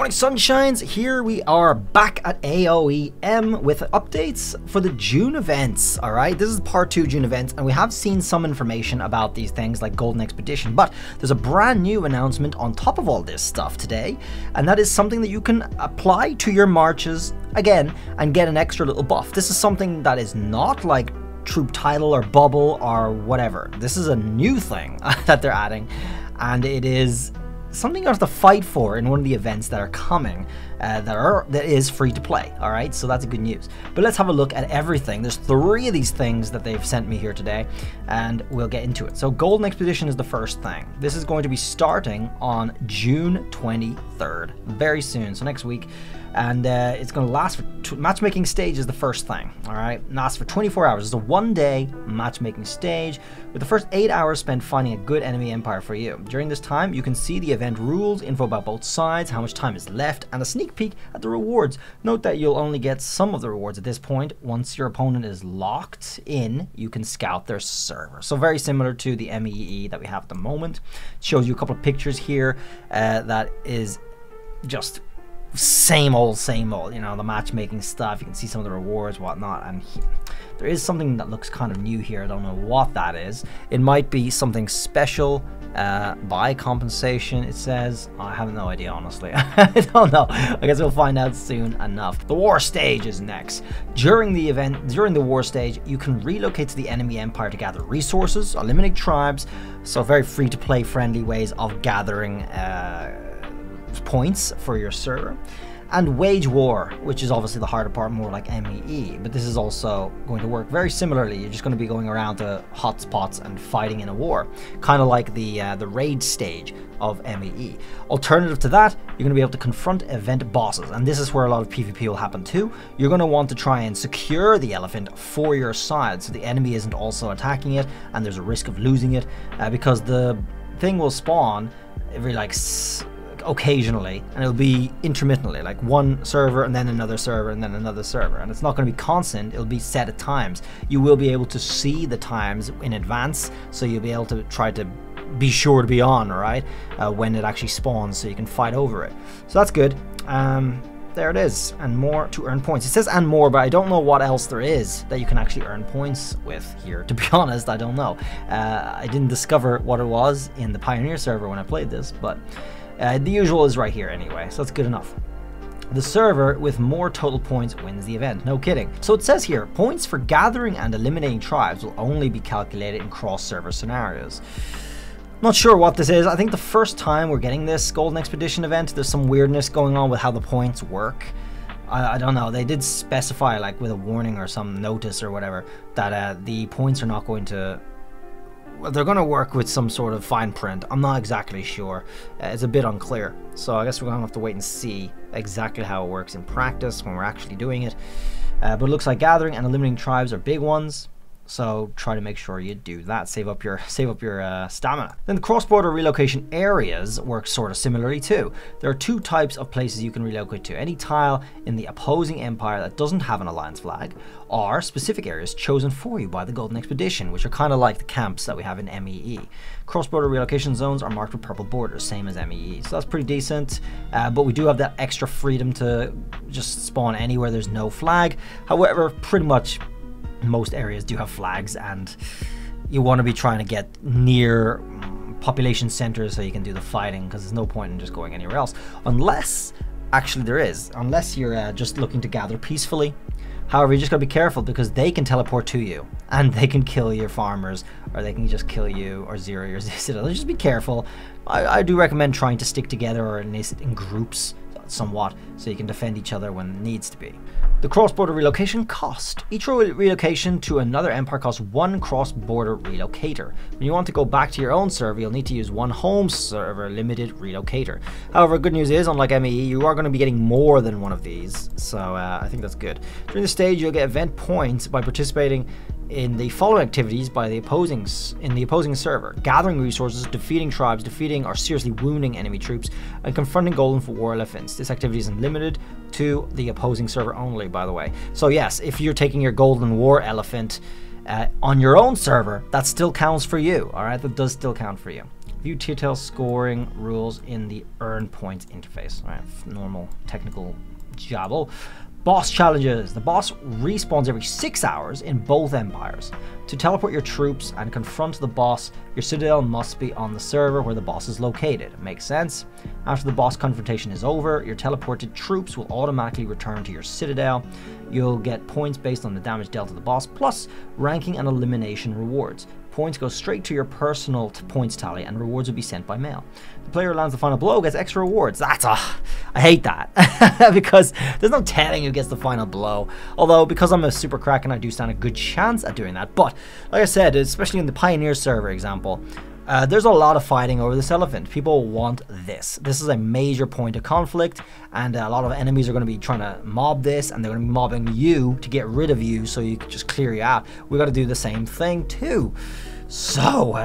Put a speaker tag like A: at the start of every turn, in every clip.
A: morning, sunshines. Here we are back at AOEM with updates for the June events. All right, this is part 2 June events, and we have seen some information about these things like Golden Expedition, but there's a brand new announcement on top of all this stuff today, and that is something that you can apply to your marches again and get an extra little buff. This is something that is not like troop title or bubble or whatever. This is a new thing that they're adding, and it is something you have to fight for in one of the events that are coming that is free to play. All right, so that's good news. But let's have a look at everything. There's 3 of these things that they've sent me here today, and we'll get into it. So Golden Expedition is the first thing. This is going to be starting on June 23rd, very soon, so next week. And it's going to last for matchmaking stage is the first thing. All right, lasts for 24 hours. It's a 1-day matchmaking stage with the first 8 hours spent finding a good enemy empire for you. During this time, you can see the event rules, info about both sides, how much time is left, and a sneak peek at the rewards. Note that you'll only get some of the rewards at this point. Once your opponent is locked in, you can scout their server. So very similar to the MEE that we have at the moment. It shows you a couple of pictures here that is just same old, you know, the matchmaking stuff. You can see some of the rewards, whatnot, and there is something that looks kind of new here. I don't know what that is. It might be something special. Buy compensation, it says. I have no idea, honestly. I don't know. I guess we'll find out soon enough. The war stage is next. During the war stage, you can relocate to the enemy empire to gather resources, eliminate tribes. So very free to play friendly ways of gathering points for your server, and wage war, which is obviously the harder part, more like MEE, but this is also going to work very similarly. You're just going to be going around to hotspots and fighting in a war, kind of like the raid stage of MEE. Alternative to that, you're going to be able to confront event bosses, and this is where a lot of PvP will happen too. You're going to want to try and secure the elephant for your side so the enemy isn't also attacking it, and there's a risk of losing it because the thing will spawn every occasionally, and it'll be intermittently, like one server and then another server and then another server, and it's not going to be constant. It'll be set at times. You will be able to see the times in advance, so you'll be able to try to be sure to be on, all right, when it actually spawns, so you can fight over it. So that's good. There it is, and more to earn points. It says and more, but I don't know what else there is that you can actually earn points with here. To be honest, I don't know. I didn't discover what it was in the Pioneer server when I played this, but the usual is right here anyway, so that's good enough. The server with more total points wins the event. No kidding. So it says here, points for gathering and eliminating tribes will only be calculated in cross-server scenarios. Not sure what this is. I think the first time we're getting this Golden Expedition event, there's some weirdness going on with how the points work. I don't know. They did specify, like with a warning or some notice or whatever, that the points are not going to... Well, they're going to work with some sort of fine print. I'm not exactly sure. It's a bit unclear. So I guess we're going to have to wait and see exactly how it works in practice when we're actually doing it. But it looks like gathering and eliminating tribes are big ones. So try to make sure you do that. Save up your stamina. Then the cross-border relocation areas work sort of similarly too. There are 2 types of places you can relocate to. Any tile in the opposing empire that doesn't have an alliance flag, or specific areas chosen for you by the Golden Expedition, which are kind of like the camps that we have in MEE. Cross-border relocation zones are marked with purple borders, same as MEE. So that's pretty decent, but we do have that extra freedom to just spawn anywhere there's no flag. However, pretty much most areas do have flags, and you want to be trying to get near population centers so you can do the fighting, because there's no point in just going anywhere else, unless you're just looking to gather peacefully. However, you just gotta be careful, because they can teleport to you and they can kill your farmers, or they can just kill you or zero your citadels. Just be careful. I do recommend trying to stick together, or at least in groups somewhat, so you can defend each other when it needs to be. The cross-border relocation cost. Each relocation to another empire costs 1 cross-border relocator. When you want to go back to your own server, you'll need to use 1 home server limited relocator. However, good news is, unlike MEE, you are going to be getting more than 1 of these, so I think that's good. During the stage, you'll get event points by participating in the following activities by the opposing server: gathering resources, defeating tribes, defeating or seriously wounding enemy troops, and confronting golden war elephants. This activity isn't limited to the opposing server only, by the way. So yes, if you're taking your golden war elephant on your own server, that still counts for you. All right, that does still count for you. View detail scoring rules in the earn points interface. All right, normal technical jabble. Boss challenges. The boss respawns every 6 hours in both empires. To teleport your troops and confront the boss, your citadel must be on the server where the boss is located. Makes sense. After the boss confrontation is over, your teleported troops will automatically return to your citadel. You'll get points based on the damage dealt to the boss, plus ranking and elimination rewards. Points go straight to your personal points tally, and rewards will be sent by mail. The player who lands the final blow gets extra rewards. I hate that because there's no telling who gets the final blow. Although, because I'm a super kraken, I do stand a good chance at doing that. But like I said, especially in the Pioneer server example, there's a lot of fighting over this elephant. People want this. This is a major point of conflict, and a lot of enemies are going to be trying to mob this, and they're going to be mobbing you to get rid of you so you can just clear you out. We got to do the same thing too. So,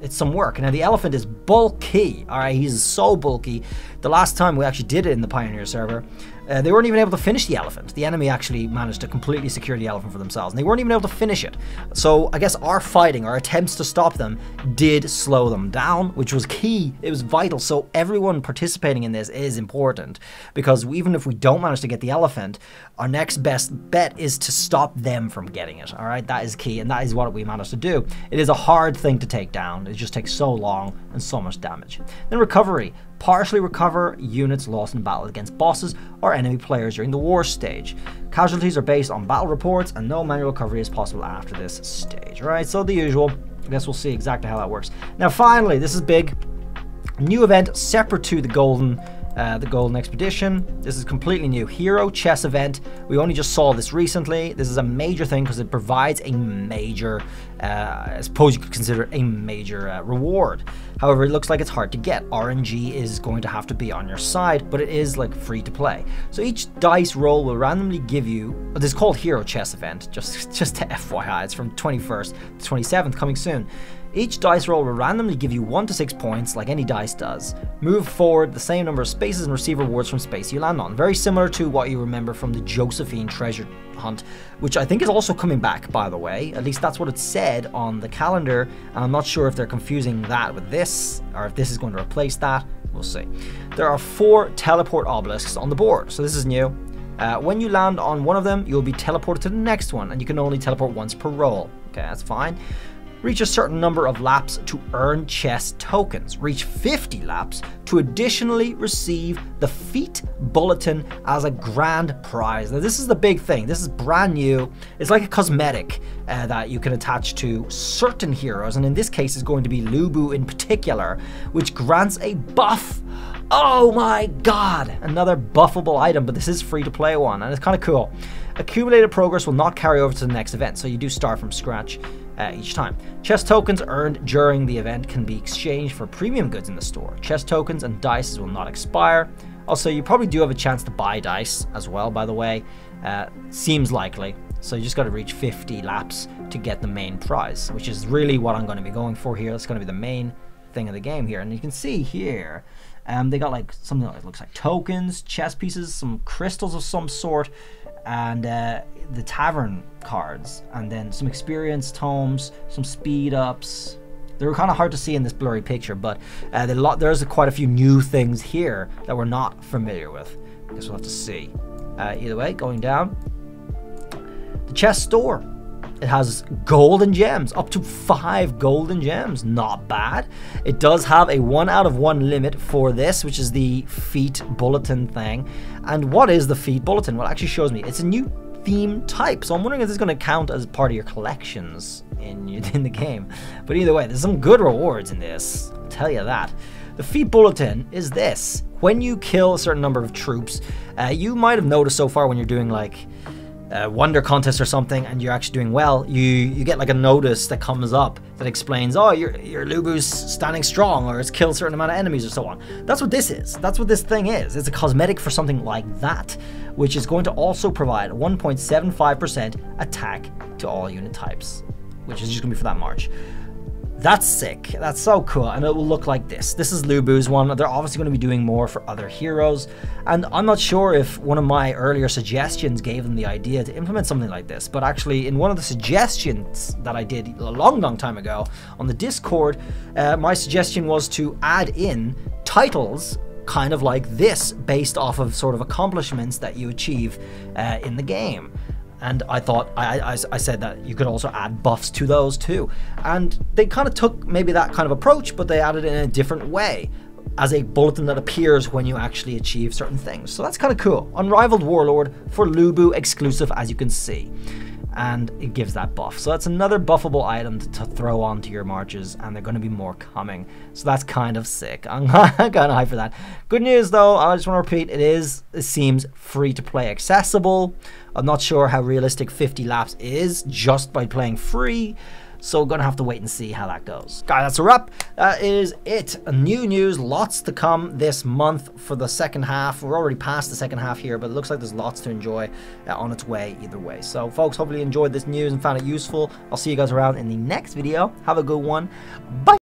A: it's some work. Now, the elephant is bulky. All right, he's so bulky. The last time we actually did it in the Pioneer server, they weren't even able to finish the elephant. The enemy actually managed to completely secure the elephant for themselves, and they weren't even able to finish it. So I guess our fighting, our attempts to stop them, did slow them down, which was key. It was vital. So everyone participating in this is important, because even if we don't manage to get the elephant, our next best bet is to stop them from getting it. All right, that is key, and that is what we managed to do. It is a hard thing to take down. It just takes so long and so much damage. Then recovery. Partially recover units lost in battle against bosses or enemy players during the war stage. Casualties are based on battle reports, and no manual recovery is possible after this stage. Alright, so the usual. I guess we'll see exactly how that works. Now finally, this is big. New event separate to the Golden Expedition. This is completely new. Hero chess event. We only just saw this recently. This is a major thing because it provides a major, I suppose you could consider it a major reward. However, it looks like it's hard to get. RNG is going to have to be on your side, but it is like free to play. So each dice roll will randomly give you, this is called Hero Chess Event, just to FYI, it's from 21st to 27th, coming soon. Each dice roll will randomly give you 1 to 6 points, like any dice does. Move forward the same number of spaces and receive rewards from space you land on. Very similar to what you remember from the Josephine treasure hunt, which I think is also coming back, by the way. At least that's what it said on the calendar, and I'm not sure if they're confusing that with this, or if this is going to replace that. We'll see. There are 4 teleport obelisks on the board, so this is new. When you land on one of them, you'll be teleported to the next one, and you can only teleport once per roll. Okay, that's fine. Reach a certain number of laps to earn chess tokens. Reach 50 laps to additionally receive the feat bulletin as a grand prize. Now this is the big thing. This is brand new. It's like a cosmetic that you can attach to certain heroes, and in this case it's going to be Lubu in particular, which grants a buff. Oh my god, another buffable item, but this is free to play one, and it's kind of cool. Accumulated progress will not carry over to the next event, so you do start from scratch each time. Chess tokens earned during the event can be exchanged for premium goods in the store. Chess tokens and dice will not expire. Also, you probably do have a chance to buy dice as well, by the way. Seems likely. So you just got to reach 50 laps to get the main prize, which is really what I'm going to be going for here. That's going to be the main thing of the game here. And you can see here, they got like something that looks like tokens, chess pieces, some crystals of some sort, and the tavern cards, and then some experience tomes, some speed ups. They were kind of hard to see in this blurry picture, but there's quite a few new things here that we're not familiar with. I guess we'll have to see. Either way, going down, the chess store. It has golden gems, up to 5 golden gems. Not bad. It does have a 1 out of 1 limit for this, which is the feat bulletin thing. And what is the feat bulletin? Well, it actually shows me. It's a new theme type, so I'm wondering if this is going to count as part of your collections in the game. But either way, there's some good rewards in this. I'll tell you that. The feat bulletin is this. When you kill a certain number of troops, you might have noticed so far when you're doing like wonder contest or something, and you're actually doing well, you get like a notice that comes up that explains, oh, your Lubu's standing strong, or it's killed a certain amount of enemies, or so on. That's what this is. That's what this thing is. It's a cosmetic for something like that, which is going to also provide 1.75% attack to all unit types, which is just going to be for that march. That's sick. That's so cool. And it will look like this. This is Lubu's one. They're obviously going to be doing more for other heroes. And I'm not sure if one of my earlier suggestions gave them the idea to implement something like this. But actually, in one of the suggestions that I did a long time ago on the Discord, my suggestion was to add in titles kind of like this, based off of sort of accomplishments that you achieve in the game. And I thought, I said that you could also add buffs to those too. And they kind of took maybe that kind of approach, but they added it in a different way, as a bulletin that appears when you actually achieve certain things. So that's kind of cool. Unrivaled Warlord for Lubu exclusive, as you can see. And it gives that buff. So that's another buffable item to throw onto your marches, and they're going to be more coming. So that's kind of sick. I'm kind of hyped for that. Good news though, I just want to repeat, it seems free to play accessible. I'm not sure how realistic 50 laps is just by playing free. So we're going to have to wait and see how that goes. Guys, that's a wrap. That is it. New news, lots to come this month for the second half. We're already past the second half here, but it looks like there's lots to enjoy on its way either way. So folks, hopefully you enjoyed this news and found it useful. I'll see you guys around in the next video. Have a good one. Bye.